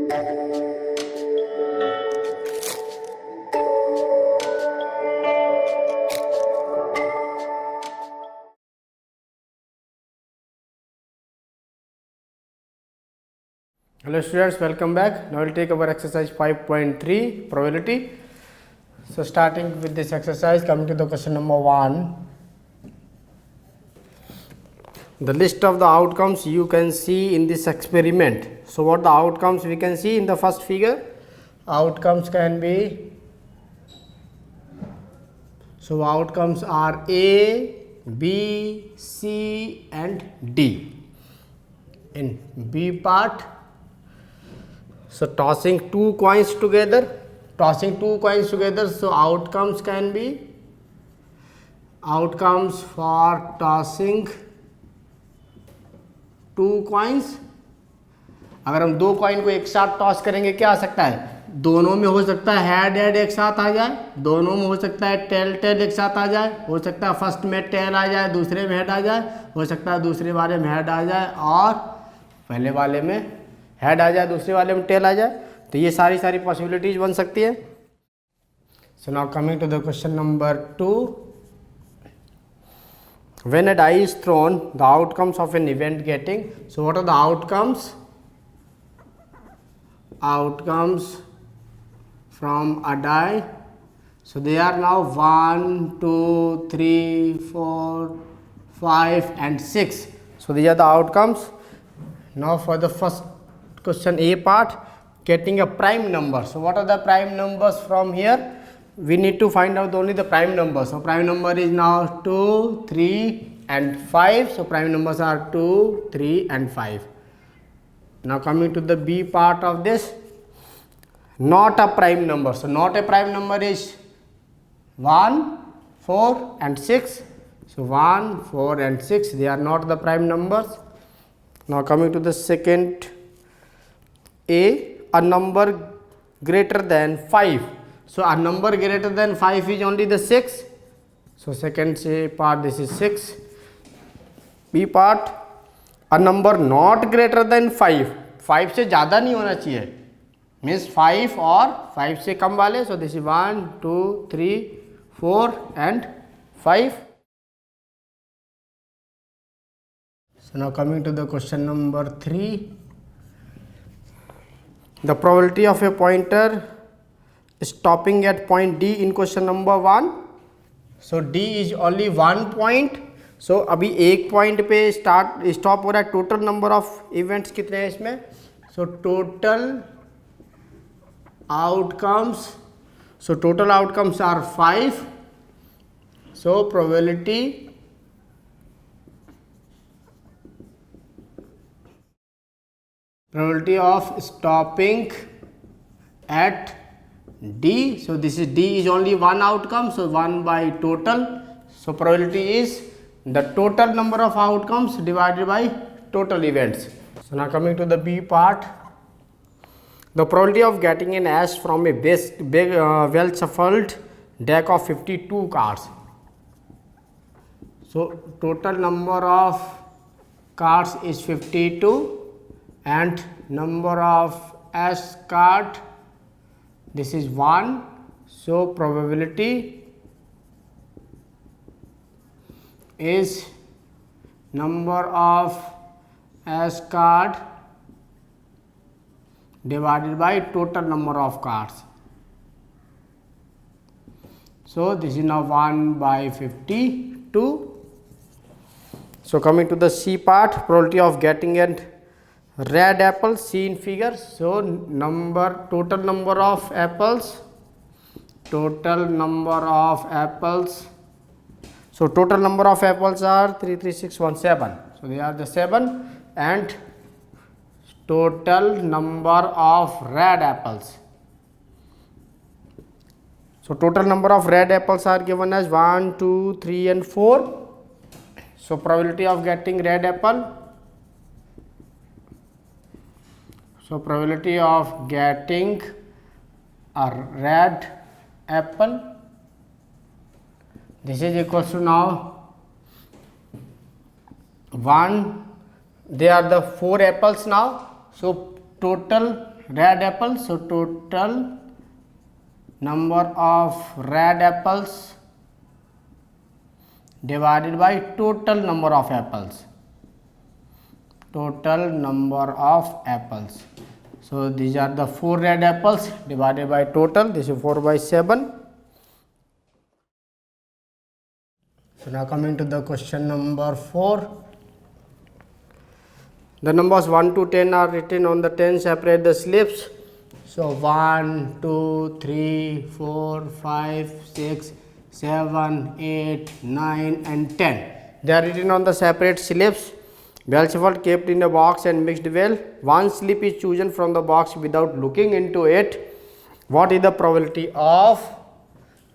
Hello students, welcome back. Now we'll take our exercise 5.3 probability. So starting with this exercise, coming to the question number 1. The list of the outcomes you can see in this experiment. So what the outcomes we can see in the first figure? Outcomes can be, so outcomes are A, B, C and D. In B part, so tossing two coins together, so outcomes can be, outcomes for tossing two coins. अगर हम दो coin को एक साथ toss करेंगे क्या आ सकता है? दोनों में हो सकता है हेड हेड एक साथ आ जाए, दोनों में हो सकता है टेल टेल एक साथ आ जाए, हो सकता है फर्स्ट में टेल आ जाए दूसरे में हेड आ जाए, हो सकता है दूसरे वाले में हेड आ जाए और पहले वाले में हेड आ जाए, दूसरे वाले में टेल आ जाए. तो ये सारी पॉसिबिलिटीज बन सकती है. So now coming to the question number 2. When a die is thrown, the outcomes of an event getting. So what are the outcomes? Outcomes from a die. So they are now 1, 2, 3, 4, 5 and 6. So these are the outcomes. Now for the first question A part, getting a prime number. So what are the prime numbers from here? We need to find out only the prime number. So prime number is now 2, 3 and 5. So prime numbers are 2, 3 and 5. Now coming to the B part of this, not a prime number. So not a prime number is 1, 4 and 6. So 1, 4 and 6, they are not the prime numbers. Now coming to the second A number greater than 5. So a number greater than 5 is only the 6. So second C part, this is 6. B part, a number not greater than 5. 5 से ज़्यादा नहीं होना चाहिए. Means 5 और 5 से कम वाले. So this is 1, 2, 3, 4 and 5. So now coming to the question number 3. The probability of a pointer stopping at point D in question number 1. So D is only one point. So अभी एक point पे stop हो रहा है. Total number of events कितने हैं इसमें? So total outcomes are 5. So probability of stopping at D. So this is D is only one outcome, so 1 by total. So probability is the total number of outcomes divided by total events. So now coming to the B part, the probability of getting an ace from a well shuffled deck of 52 cards. So total number of cards is 52 and number of ace card, this is 1. So probability is number of ace card divided by total number of cards. So this is now 1 by 52. So coming to the C part, probability of getting a red apple, see in figure. So total number of apples. So total number are 3, 3, 6, 1, 7. So they are the 7 and total number of red apples. So total number of red apples are given as 1, 2, 3 and 4. So probability of getting red apple. So probability of getting a red apple, this is equals to now 1. They are the 4 apples now. So total red apples, so total number of red apples divided by total number of apples. Total number of apples. So these are the 4 red apples divided by total. This is 4 by 7. So now coming to the question number 4. The numbers 1 to 10 are written on the 10 separate the slips. So 1, 2, 3, 4, 5, 6, 7, 8, 9 and 10. They are written on the separate slips. Well shuffled, kept in a box and mixed well. One slip is chosen from the box without looking into it. What is the probability of?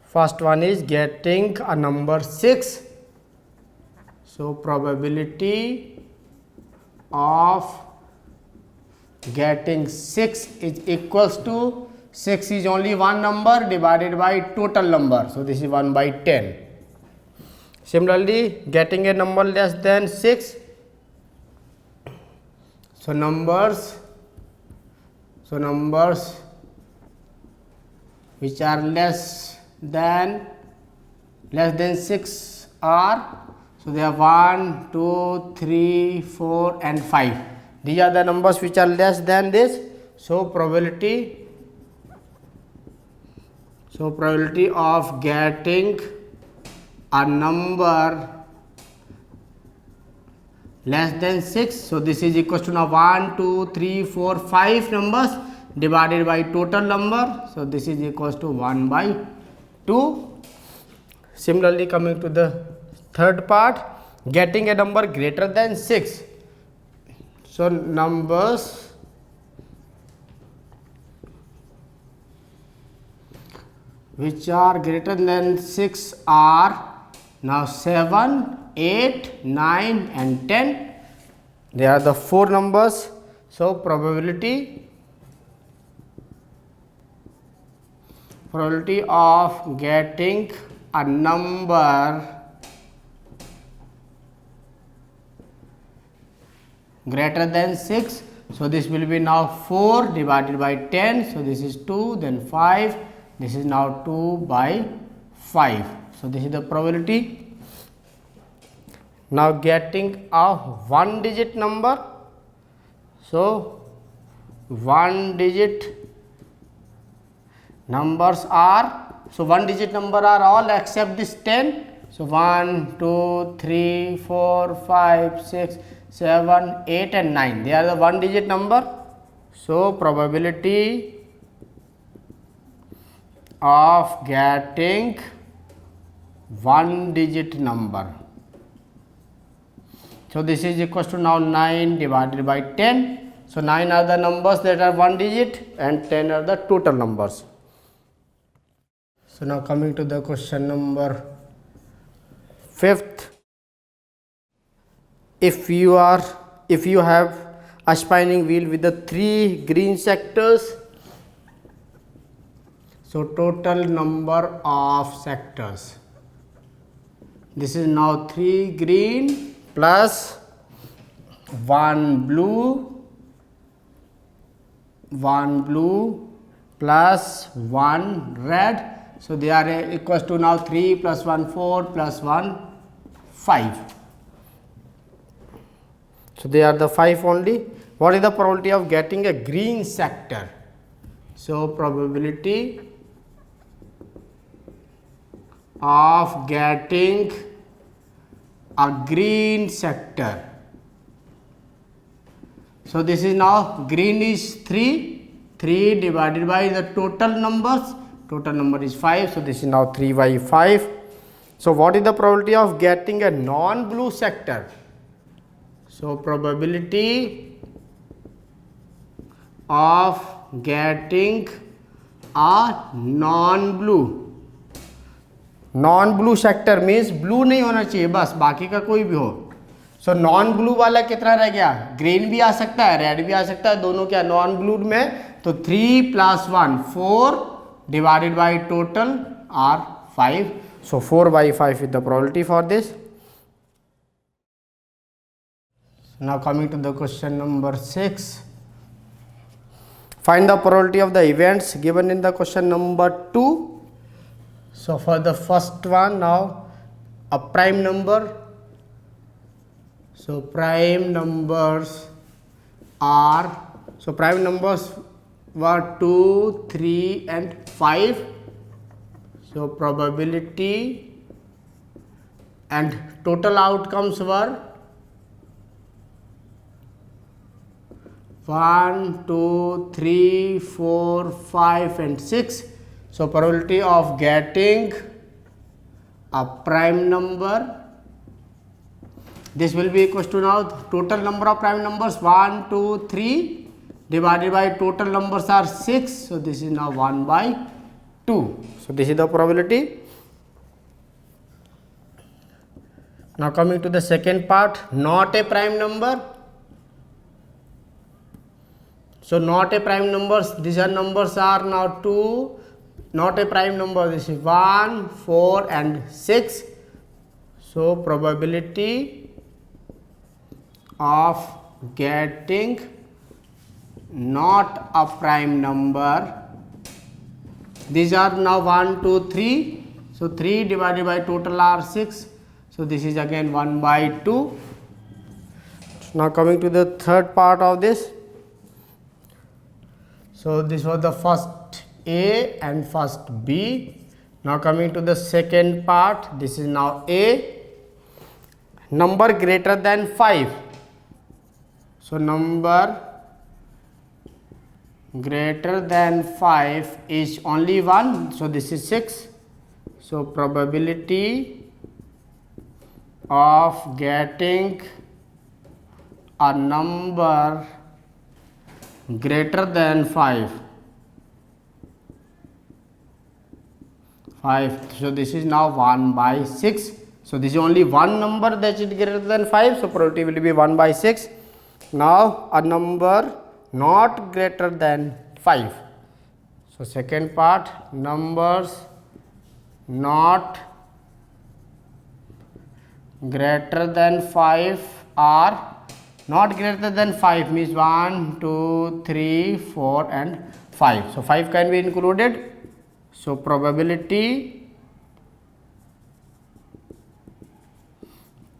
First one is getting a number 6. So probability of getting 6 is equals to 6 is only one number divided by total number. So this is 1 by 10. Similarly, getting a number less than 6. So numbers which are less than 6 are, so they are 1, 2, 3, 4 and 5. These are the numbers which are less than this. So probability of getting a number less than 6. So this is equal to now 1, 2, 3, 4, 5 numbers divided by total number. So this is equal to 1 by 2. Similarly, coming to the third part, getting a number greater than 6. So numbers which are greater than 6 are now 7, 8, 9 and 10. They are the 4 numbers. So probability of getting a number greater than 6. So this will be now 4 divided by 10. So this is 2, then 5. This is now 2 by 5. So this is the probability. Now getting a 1 digit number. So 1 digit numbers are, so 1 digit number are all except this 10. So 1, 2, 3, 4, 5, 6, 7, 8 and 9. They are the 1 digit number. So probability of getting 1 digit number. So this is equal to now 9 divided by 10. So 9 are the numbers that are 1 digit and 10 are the total numbers. So now coming to the question number 5th. If you have a spinning wheel with the 3 green sectors, so total number of sectors. This is now 3 green plus 1 blue plus 1 red. So they are equals to now 3 plus 1 4 plus 1 5. So they are the 5 only. What is the probability of getting a green sector? So probability of getting a green sector. So this is now green is 3 divided by the total numbers. Total number is 5. So this is now 3 by 5. So what is the probability of getting a non-blue sector? So probability of getting a non-blue sector means blue नहीं होना चाहिए, बस बाकी का कोई भी हो. So non blue वाला कितना रह गया? ग्रीन भी आ सकता है, रेड भी आ सकता है, दोनों क्या नॉन ब्लू में. तो 3 plus 1 4 divided by total are 5. So 4 by 5 is the probability for this. Now coming to the question number 6. find the probability of the events given in the question number 2. So for the first one, now a prime number. So prime numbers were 2, 3 and 5. So probability and total outcomes were 1, 2, 3, 4, 5 and 6. So probability of getting a prime number, this will be equals to now total number of prime numbers 1, 2, 3 divided by total numbers are 6. So this is now 1 by 2. So this is the probability. Now coming to the second part, not a prime number. So not a prime numbers, these are numbers are now 2, not a prime number, this is 1, 4 and 6. So probability of getting not a prime number, these are now 1, 2, 3. So 3 divided by total are 6. So this is again 1 by 2. Now coming to the third part of this. So this was the first A and first B. Now coming to the second part, this is now A. Number greater than 5. So number greater than 5 is only 1. So this is 6. So probability of getting a number greater than 5. So this is now 1 by 6. So this is only one number that is greater than 5. So probability will be 1 by 6. Now a number not greater than 5. So second part, numbers not greater than 5 are not greater than 5 means 1, 2, 3, 4 and 5. So 5 can be included. So probability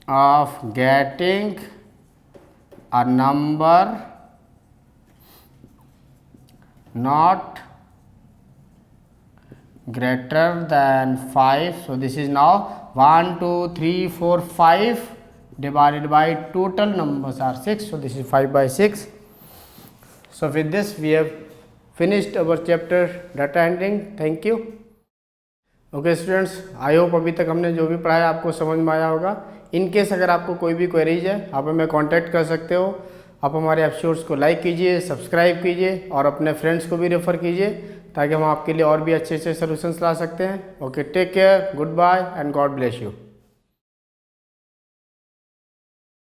of getting a number not greater than 5. So this is now 1, 2, 3, 4, 5 divided by total numbers are 6. So this is 5 by 6. So with this we have finished our chapter data handling. Thank you. Okay students, I hope अभी तक हमने जो भी पढ़ाया आपको समझ में आया होगा. इन केस अगर आपको कोई भी क्वेरीज है आप हमें कांटेक्ट कर सकते हो. आप हमारे एपिसोड्स को लाइक कीजिए, सब्सक्राइब कीजिए और अपने फ्रेंड्स को भी रेफ़र कीजिए ताकि हम आपके लिए और भी अच्छे अच्छे सोल्यूशंस ला सकते हैं. Okay, take care, good bye and God bless you.